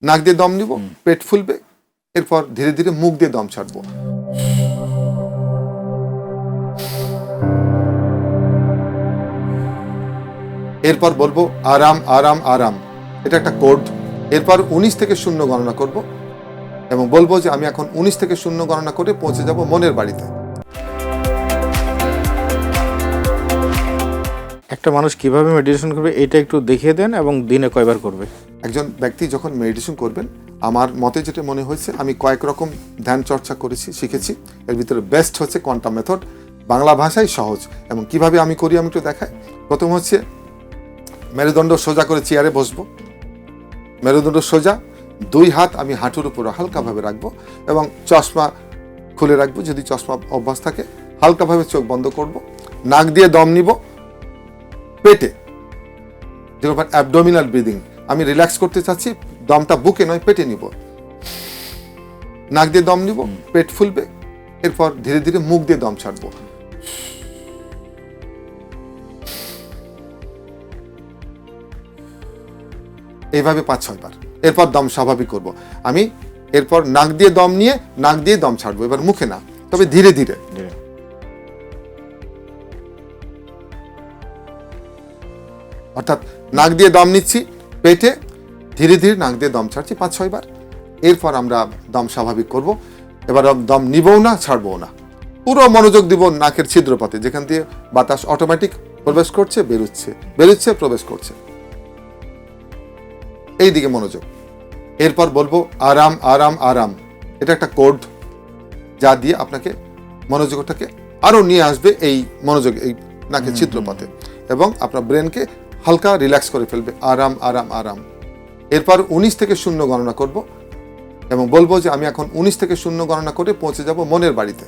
নাক দিয়ে দম নিব, পেট ফুলবে, এরপর ধীরে ধীরে মুখ দিয়ে দম ছাড়বো। এরপর বলবো আরাম আরাম আরাম, এটা একটা কোড। এরপর 19 থেকে 0 গণনা করব এবং বলবো যে আমি এখন 19 থেকে 0 গণনা করে পৌঁছে যাব মনের বাড়িতে। একটা মানুষ কিভাবে মেডিটেশন করবে এটা একটু দেখিয়ে দেন এবং দিনে কয়বার করবে? একজন ব্যক্তি যখন মেডিটেশন করবেন, আমার মতে যেটা মনে হয়েছে, আমি কয়েক রকম ধ্যান চর্চা করেছি, শিখেছি। এর ভিতরে বেস্ট হচ্ছে কোয়ান্টাম মেথড, বাংলা ভাষায় সহজ। এবং কিভাবে আমি করি আমি একটু দেখাই। প্রথম হচ্ছে মেরুদণ্ড সোজা করে চেয়ারে বসবো, মেরুদণ্ড সোজা, 2 হাত আমি হাঁটুর উপর হালকাভাবে রাখবো এবং চশমা খুলে রাখবো যদি চশমা অভ্যাস থাকে। হালকাভাবে চোখ বন্ধ করব, নাক দিয়ে দম নিব, পেটে, যেরকম অ্যাবডোমিনাল ব্রিদিং, আমি রিল্যাক্স করতে চাচ্ছি, দমটা বুকে নয় পেটে নিব। নাক দিয়ে দম নিব, পেট ফুলবে, এরপর ধীরে ধীরে মুখ দিয়ে দম ছাড়বো। এইভাবে 5-6 বার। এরপর দম স্বাভাবিক করব আমি। এরপর নাক দিয়ে দম নিয়ে নাক দিয়ে দম ছাড়বো, এবার মুখে না, তবে ধীরে ধীরে। অর্থাৎ নাক দিয়ে দম নিচ্ছি পেটে, ধীরে ধীরে নাক দিয়ে দম ছাড়ছি 5-6 বার। এরপর আমরা দম স্বাভাবিক করব। এবার দম নিবও না, ছাড়বও না, পুরো মনোযোগ দিব নাকের ছিদ্রপথে, যেখান দিয়ে বাতাস অটোমেটিক প্রবেশ করছে, বেরোচ্ছে, বেরোচ্ছে, প্রবেশ করছে, এই দিকে মনোযোগ। এরপর বলবো আরাম আরাম আরাম, এটা একটা কোড যা দিয়ে আপনাকে মনোযোগটাকে আরো নিয়ে আসবে এই মনোযোগ, এই নাকের ছিদ্রপথে, এবং আপনার ব্রেনকে হালকা রিল্যাক্স করে ফেলবে। আরাম আরাম আরাম। এরপর 19 থেকে 0 গণনা করব এবং বলবো যে আমি এখন 19 থেকে 0 গণনা করে পৌঁছে যাব মনের বাড়িতে।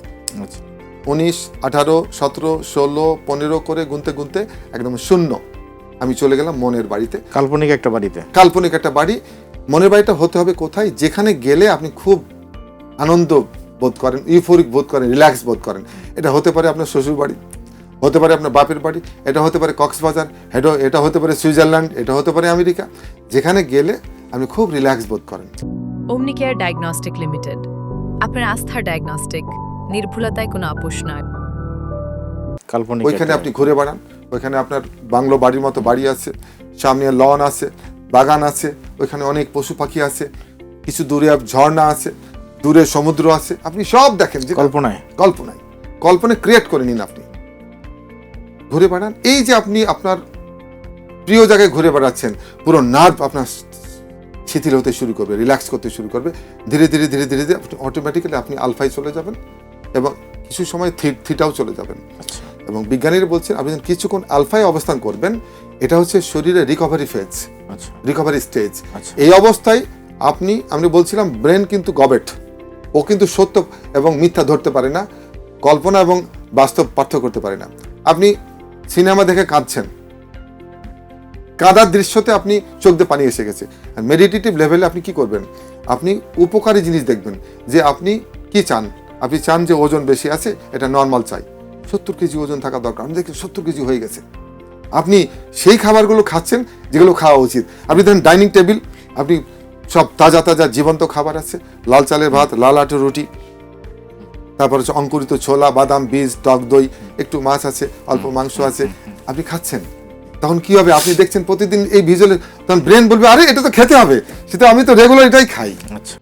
19, 18, 17, 16, 15 করে গুনতে গুনতে একদম 0 আমি চলে গেলাম মনের বাড়িতে। কাল্পনিক একটা বাড়িতে, কাল্পনিক একটা বাড়ি। মনের বাড়িটা হতে হবে কোথায়? যেখানে গেলে আপনি খুব আনন্দ বোধ করেন, ইউফোরিক বোধ করেন, রিল্যাক্স বোধ করেন। এটা হতে পারে আপনার শ্বশুর বাড়ি, হতে পারে আপনার বাপের বাড়ি, এটা হতে পারে কক্সবাজার, এটা হতে পারে সুইজারল্যান্ড, এটা হতে পারে আমেরিকা। যেখানে গেলে আপনি খুব রিল্যাক্স বোধ করেন। ওমনিকেয়ার ডায়াগনস্টিক লিমিটেড, আপনার আস্থার ডায়াগনস্টিক, নির্ভুলতায় কোনো আপোষ নয়। কাল্পনিক ওইখানে আপনি ঘুরে বেড়ান, ওইখানে আপনার বাংলো বাড়ির মতো বাড়ি আছে, সামনে লন আছে, বাগান আছে, ওইখানে অনেক পশু পাখি আছে, কিছু দূরে ঝর্ণা আছে, দূরে সমুদ্র আছে, আপনি সব দেখেন। যে কল্পনায় কল্পনায় কল্পনায় ক্রিয়েট করে নিন, আপনি ঘুরে বেড়ান। এই যে আপনি আপনার প্রিয় জায়গায় ঘুরে বেড়াচ্ছেন, পুরো নার্ভ আপনার শিথিল হতে শুরু করবে, রিল্যাক্স করতে শুরু করবে। ধীরে ধীরে ধীরে ধীরে ধীরে অটোমেটিক্যালি আপনি আলফায় চলে যাবেন এবং কিছু সময় থিটাও চলে যাবেন। এবং বিজ্ঞানীরা বলছেন আপনি যখন কিছুক্ষণ আলফায় অবস্থান করবেন, এটা হচ্ছে শরীরের রিকভারি ফেজ, রিকভারি স্টেজ। এই অবস্থায় আমি বলছিলাম ব্রেন কিন্তু গবেট, ও কিন্তু সত্য এবং মিথ্যা ধরতে পারে না, কল্পনা এবং বাস্তব পার্থক্য করতে পারে না। আপনি সিনেমা দেখে কাঁদছেন, কাঁদার দৃশ্যতে আপনি চোখ দিয়ে পানি এসে গেছে। আর মেডিটেটিভ লেভেলে আপনি কি করবেন? আপনি উপকারী জিনিস দেখবেন, যে আপনি কি চান। আপনি চান যে ওজন বেশি আছে, এটা নর্মাল চাই, 70 কেজি ওজন থাকা দরকার, আমি দেখি 70 কেজি হয়ে গেছে। আপনি সেই খাবারগুলো খাচ্ছেন যেগুলো খাওয়া উচিত। আপনি ধরেন ডাইনিং টেবিল, আপনি সব তাজা তাজা জীবন্ত খাবার আছে, লাল চালের ভাত, লাল আটের রুটি, তারপর হচ্ছে অঙ্কুরিত ছোলা, বাদাম, বীজ, টক দই, একটু মাছ আছে, অল্প মাংস আছে, আপনি খাচ্ছেন। তখন কি হবে? আপনি দেখছেন প্রতিদিন এই ভিজুয়াল, তখন ব্রেন বলবে আরে এটা তো খেতে হবে, সেটা আমি তো রেগুলার এটাই খাই। আচ্ছা।